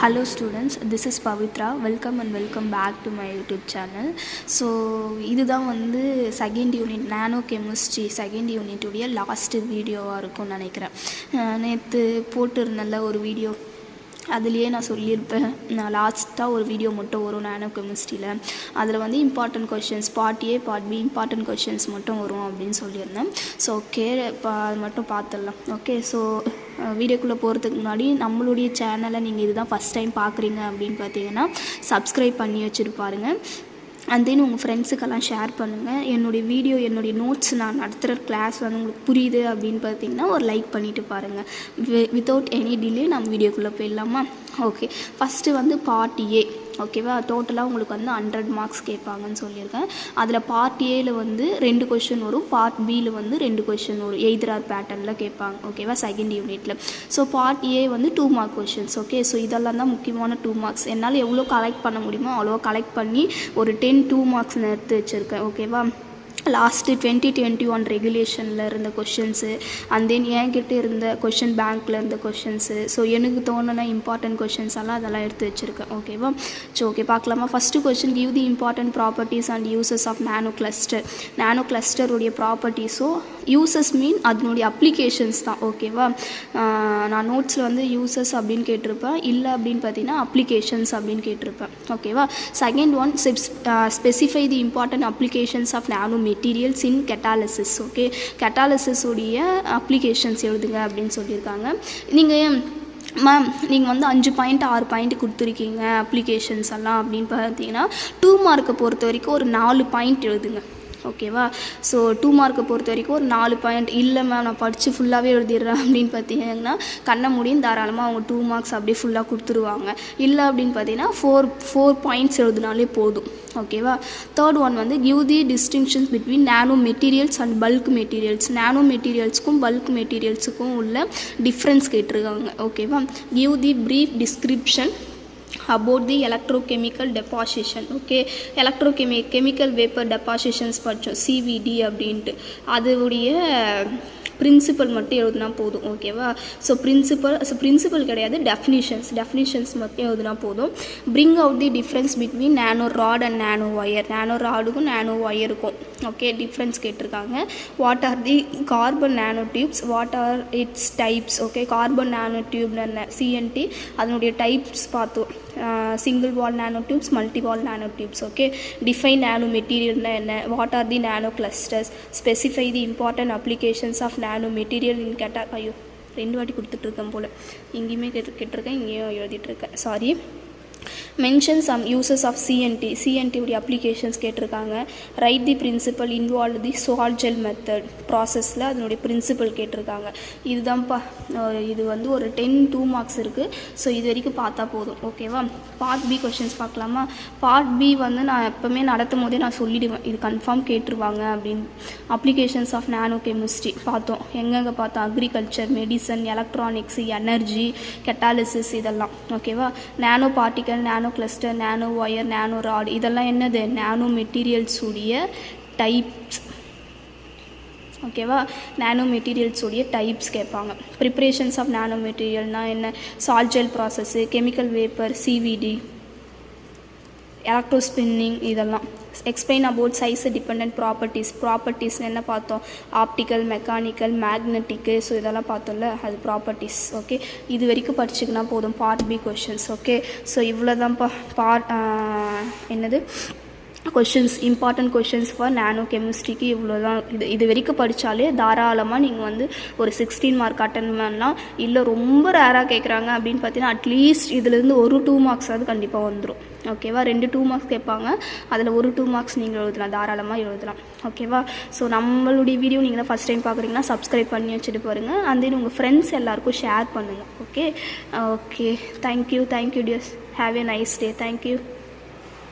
Hello students, this is Pavitra. Welcome back to my YouTube channel. So இதுதான் வந்து second unit நானோ chemistry second யூனிட்டுடைய last வீடியோவாக இருக்கும்னு நினைக்கிறேன். நேற்று போட்டிருந்தல ஒரு வீடியோ, அதுலேயே நான் சொல்லியிருப்பேன், நான் லாஸ்ட்டாக ஒரு வீடியோ மட்டும் வரும் நானோ கெமிஸ்ட்ரியில். அதில் வந்து important questions part A part B important questions மட்டும் வரும் அப்படின்னு சொல்லியிருந்தேன். ஸோ ஓகே, அது மட்டும் பார்த்துடலாம். ஓகே, ஸோ வீடியோக்குள்ளே போகிறதுக்கு முன்னாடி நம்மளுடைய சேனலை நீங்கள் இதுதான் ஃபஸ்ட் டைம் பார்க்குறீங்க அப்படின்னு பார்த்தீங்கன்னா சப்ஸ்கிரைப் பண்ணி வச்சுட்டு பாருங்கள். அண்ட் தென் உங்கள் ஃப்ரெண்ட்ஸுக்கெல்லாம் ஷேர் பண்ணுங்கள். என்னுடைய வீடியோ, என்னுடைய நோட்ஸ், நான் நடத்துகிற கிளாஸ் வந்து உங்களுக்கு புரியுது அப்படின்னு பார்த்தீங்கன்னா ஒரு லைக் பண்ணிவிட்டு பாருங்கள். வித்தவுட் எனி டிலே நம்ம வீடியோக்குள்ளே போயிடலாமா? ஓகே, ஃபஸ்ட்டு வந்து பார்ட் ஏ. ஓகேவா, டோட்டலாக உங்களுக்கு வந்து 100 மார்க்ஸ் கேட்பாங்கன்னு சொல்லியிருக்கேன். அதில் பார்ட் ஏயில் வந்து 2 கொஷின் வரும், பார்ட் பியில் வந்து 2 கொஷின் வரும். எய்தரார் பேட்டர்னில் கேட்பாங்க. ஓகேவா, செகண்ட் யூனிட்டில். ஸோ பார்ட் ஏ வந்து 2 மார்க் கொஷின்ஸ். ஓகே, ஸோ இதெல்லாம் தான் முக்கியமான 2 மார்க்ஸ். என்னால் எவ்வளோ கலெக்ட் பண்ண முடியுமோ அவ்வளோ கலெக்ட் பண்ணி ஒரு 2 மார்க்ஸ் எடுத்து வச்சுருக்கேன். ஓகேவா, லாஸ்ட்டு 2021 ரெகுலேஷனில் இருந்த கொஷின்ஸு, அண்ட் தென் என்கிட்ட இருந்த கொஷின் பேங்க்கில் இருந்த கொஷின்ஸு, ஸோ எனக்கு தோணுன இம்பார்ட்டன்ட் கொஷின்ஸ் எல்லாம் அதெல்லாம் எடுத்து வச்சுருக்கேன். ஓகேவா, ஸோ ஓகே பார்க்கலாமா? First question, give the important properties and uses of nano cluster. Nano கிளஸ்டருடைய ப்ராப்பர்ட்டிஸோ யூசஸ் மீன் அதனுடைய அப்ளிகேஷன்ஸ் தான். ஓகேவா, நான் நோட்ஸில் வந்து யூசஸ் அப்படின்னு கேட்டிருப்பேன், இல்லை அப்படின்னு பார்த்தீங்கன்னா அப்ளிகேஷன்ஸ் அப்படின்னு கேட்டிருப்பேன். ஓகேவா, second one, specify the important applications of nano materials in catalysis. Okay, கெட்டாலிசிஸுடைய அப்ளிகேஷன்ஸ் எழுதுங்க அப்படின்னு சொல்லியிருக்காங்க. மேம் நீங்கள் வந்து 5 பாயிண்ட் 6 பாயிண்ட் கொடுத்துருக்கீங்க அப்ளிகேஷன்ஸ் எல்லாம் அப்படின்னு பார்த்தீங்கன்னா 2 மார்க்கை பொறுத்த வரைக்கும் ஒரு 4 பாயிண்ட் எழுதுங்க. ஓகேவா, ஸோ 2 மார்க்கை பொறுத்த வரைக்கும் ஒரு 4 பாயிண்ட். இல்லை மேம் நான் படித்து ஃபுல்லாகவே எழுதிடுறேன் அப்படின்னு பார்த்தீங்கன்னா கண்ண முடியும் தாராளமாக அவங்க 2 மார்க்ஸ் அப்படியே ஃபுல்லாக கொடுத்துருவாங்க. இல்லை அப்படின்னு பார்த்தீங்கன்னா 4 பாயிண்ட்ஸ் எழுதினாலே போதும். ஓகேவா, தேர்ட் ஒன் வந்து give the distinctions between nano materials and bulk materials. Nano மெட்டீரியல்ஸுக்கும் பல்க் மெட்டீரியல்ஸுக்கும் உள்ள டிஃப்ரென்ஸ் கேட்டிருக்காங்க. ஓகேவா, give the brief description about the electrochemical deposition. Okay, electrochemical vapour depositions படித்தோம், CVD அப்படின்ட்டு. அதுடைய பிரின்சிபல் மட்டும் எழுதுனா போதும். ஓகேவா, ஸோ பிரின்சிபல் கிடையாது, டெஃபினிஷன்ஸ் மட்டும் எழுதுனா போதும். Bring out the difference between nano rod and nano wire. Nano ராடுக்கும் நானோ ஒயருக்கும் ஓகே டிஃப்ரென்ஸ் கேட்டிருக்காங்க. What are the carbon nano tubes, what are its types. Okay, carbon nano டியூப்னு CNT அதனுடைய types பார்த்தோம். Single wall nano tubes, multi wall nano tubes. Okay, define nano மெட்டீரியல்னா என்ன, what are the nano clusters, specify the important applications of nano material in ஐயோ 2 வாட்டி கொடுத்துட்ருக்கேன் போல், இங்கேயுமே கேட்டிருக்கேன், இங்கேயும் எழுதிட்டுருக்கேன், sorry. Mention some uses of CNT உடைய அப்ளிகேஷன்ஸ் கேட்டிருக்காங்க. Write the principle involve the sol gel method ப்ராசஸில் அதனுடைய பிரின்சிபல் கேட்டிருக்காங்க. இதுதான்ப்பா, இது வந்து ஒரு 2 மார்க்ஸ் இருக்குது. ஸோ இது வரைக்கும் பார்த்தா போதும். ஓகேவா, பார்ட் பி கொஷின்ஸ் பார்க்கலாமா? பார்ட் பி வந்து நான் எப்போவுமே நடத்தும் போதே நான் சொல்லிவிடுவேன், இது கன்ஃபார்ம் கேட்டுருவாங்க அப்படின்னு. அப்ளிகேஷன்ஸ் ஆஃப் நானோ கெமிஸ்ட்ரி பார்த்தோம், எங்கெங்கே பார்த்தோம், agriculture, medicine, electronics, energy, catalysis இதெல்லாம். ஓகேவா, nano particle, nano cluster, nano wire, nano rod இதெல்லாம் என்னது, நானோ மெட்டீரியல்ஸ் உடைய டைப்ஸ். ஓகேவா, நானோ மெட்டீரியல்ஸ் உடைய டைப்ஸ் கேட்பாங்க. ப்ரிப்பரேஷன்ஸ் ஆஃப் நானோ மெட்டீரியல்னால் என்ன, sol gel process, chemical vapour, CVD, electrospinning இதெல்லாம். Explain about size depend properties என்ன பார்த்தோம், ஆப்டிக்கல், மெக்கானிக்கல், மேக்னெட்டிக்கு, ஸோ இதெல்லாம் பார்த்தோம்ல, அது ப்ராப்பர்ட்டிஸ். ஓகே, இது வரைக்கும் படிச்சுக்கினா போதும் part B questions. Okay, so இவ்வளோ தான் என்னது questions, important questions for nano கெமிஸ்ட்ரிக்கு இவ்வளோ தான். இது வரைக்கும் படித்தாலே தாராளமாக நீங்கள் வந்து ஒரு 16 மார்க் அட்டன் பண்ணலாம். இல்லை ரொம்ப ரேராக கேட்குறாங்க அப்படின்னு பார்த்தீங்கன்னா அட்லீஸ்ட் இதுலேருந்து ஒரு 2 மார்க்ஸ் அது கண்டிப்பாக வந்துடும். ஓகேவா, 2 மார்க்ஸ் கேட்பாங்க, அதில் ஒரு 2 மார்க்ஸ் நீங்கள் எழுதலாம், தாராளமாக எழுதலாம். ஓகேவா, ஸோ நம்மளுடைய வீடியோ நீங்கள் தான் ஃபஸ்ட் டைம் பார்க்குறீங்கன்னா சப்ஸ்கிரைப் பண்ணி வச்சுட்டு பாருங்கள். அண்ட் தென் உங்கள் ஃப்ரெண்ட்ஸ் எல்லாேருக்கும் ஷேர் பண்ணுங்கள். Okay, thank you tears, have a nice day, thank you.